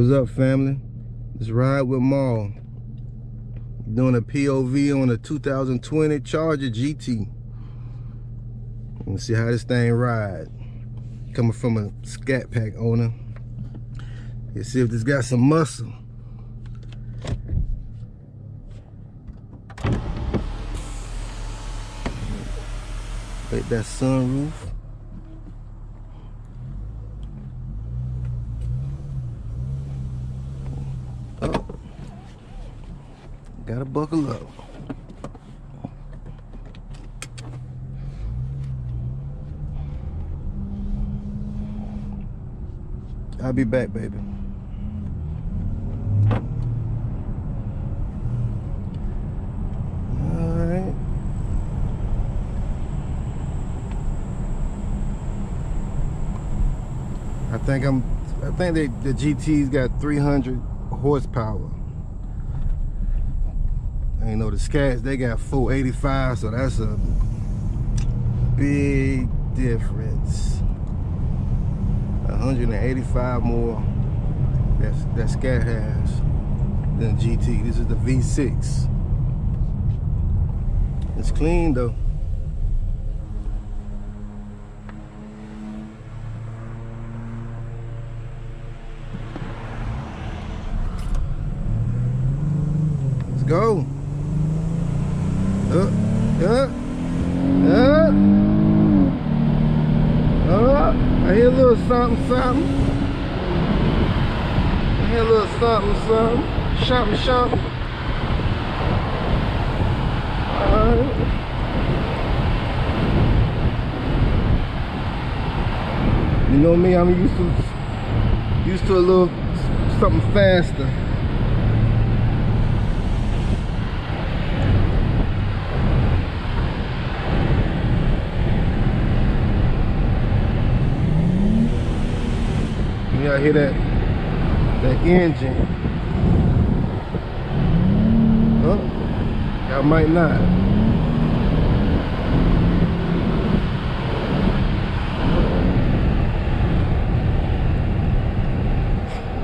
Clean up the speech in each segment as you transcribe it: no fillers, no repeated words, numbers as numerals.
What's up, family? Let's ride with Maul. Doing a POV on a 2020 Charger GT. Let's see how this thing ride. Coming from a Scat Pack owner. Let's see if this got some muscle. Like that sunroof. Oh. Gotta buckle up. I'll be back, baby. Alright. I think the GT's got 300 horsepower. And you know the Scats, they got 485, so that's a big difference. 185 more that Scat has than GT. This is the V6. It's clean though. Let's go. I hear a little something. I hear a little something. Something. You know me, I'm used to a little something faster. Y'all hear that engine? Oh, y'all might not.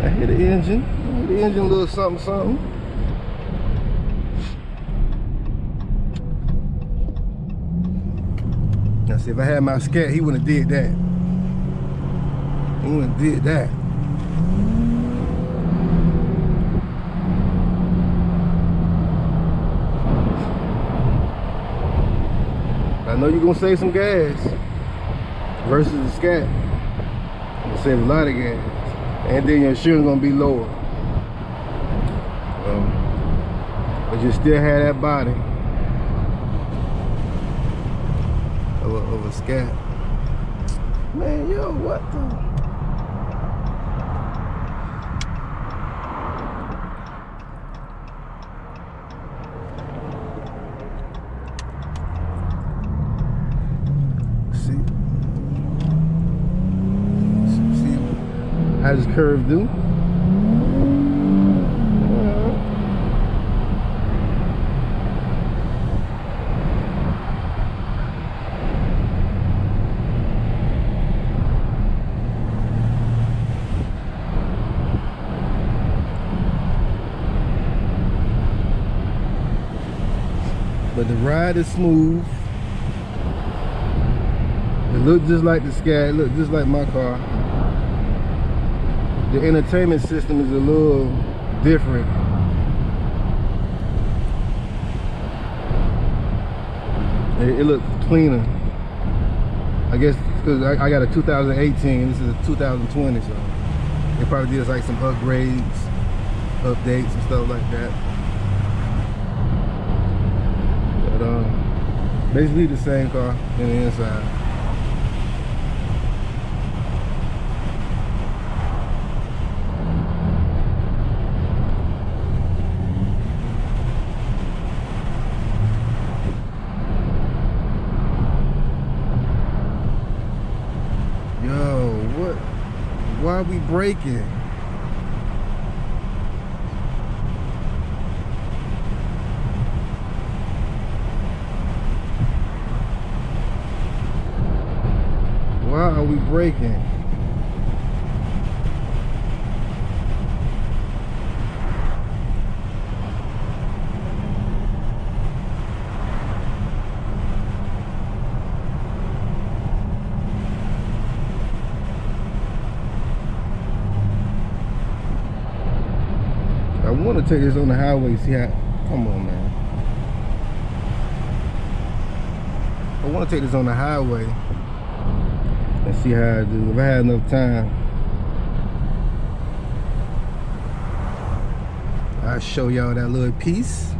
I hear the engine. The engine, a little something. Now see, if I had my Scat, he wouldn't have did that. He wouldn't have did that. I know you're gonna save some gas versus the Scat. You'll save a lot of gas. And then your insurance gonna be lower. But you still have that body of a Scat. Man, yo, what the? How does curve do? But the ride is smooth. It looks just like the Scat, it looks just like my car. The entertainment system is a little different. It looks cleaner. I guess because I got a 2018, this is a 2020, so they probably did like some upgrades, updates and stuff like that. But basically the same car in the inside. Why are we braking? Why are we braking? want to take this on the highway, see how, come on, man. I want to take this on the highway and see how I do, if I had enough time. I'll show y'all that little piece.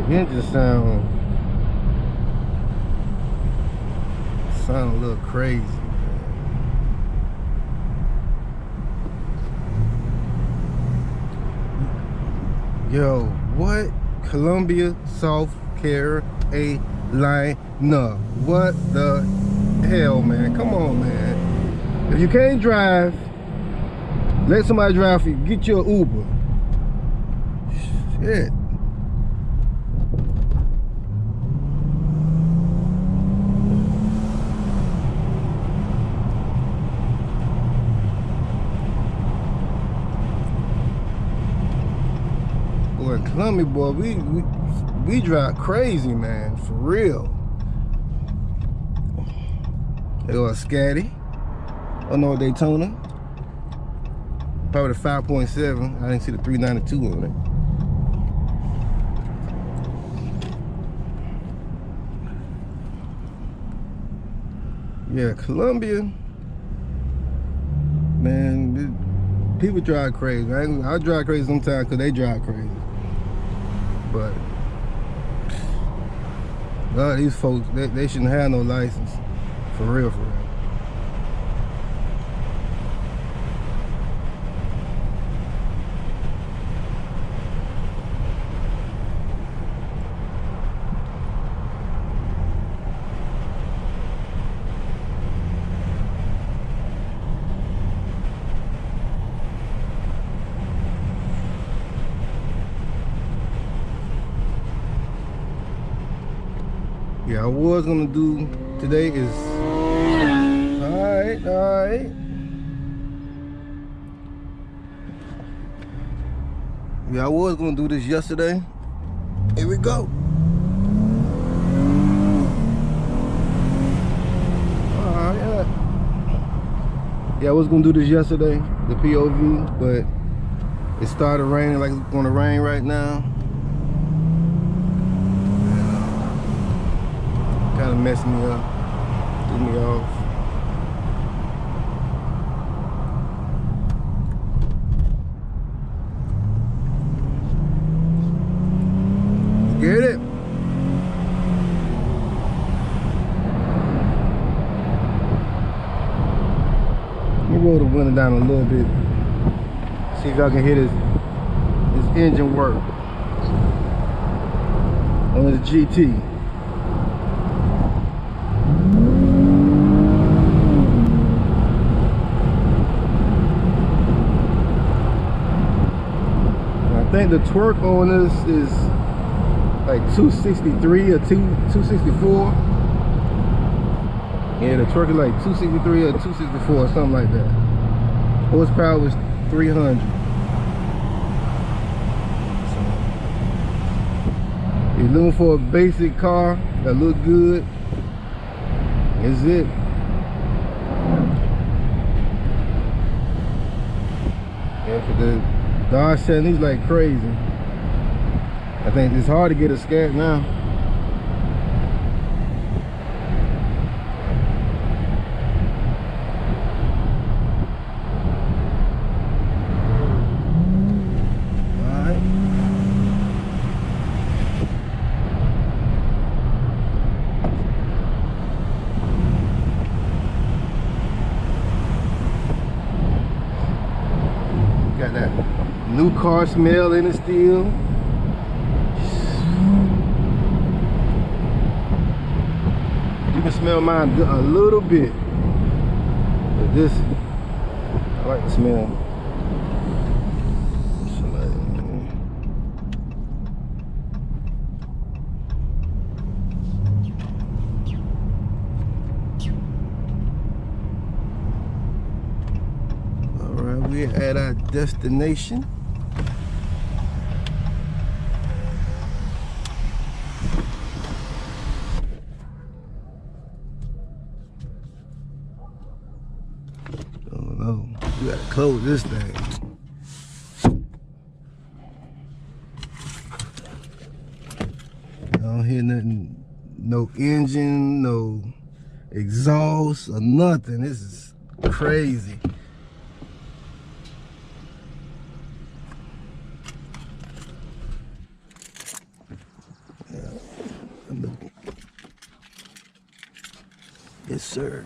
Engine sound a little crazy. Yo, what? Columbia, South Carolina. What the hell, man? Come on, man. If you can't drive, let somebody drive for you. Get you an Uber. Shit. In Columbia, boy, we drive crazy, man, for real. They go a Scatty. I know a Daytona. Probably the 5.7. I didn't see the 392 on it. Yeah, Columbia, man, people drive crazy. I drive crazy sometimes because they drive crazy. But a lot of these folks, they shouldn't have no license. For real, for real. Yeah, I was gonna do today is all right. Yeah, I was gonna do this yesterday. Here we go. Yeah, I was gonna do this yesterday, the POV, but it started raining like it's gonna rain right now. Kind of messed me up, threw me off. Let's get it. Let me roll the window down a little bit. See if I can hear this engine work on this GT. I think the torque on this is like 263 or 264. Yeah, the torque is like 263 or 264 or something like that. Horsepower was 300. So, if you're looking for a basic car that look good, is it. Yeah, for the Dodge selling these like crazy. I think it's hard to get a Scat now. Alright. Got that new car smell in it still. can smell mine a little bit. But this, I like the smell. Alright, we're at our destination. You gotta close this thing. I don't hear nothing, no engine, no exhaust or nothing. This is crazy. Yes, sir.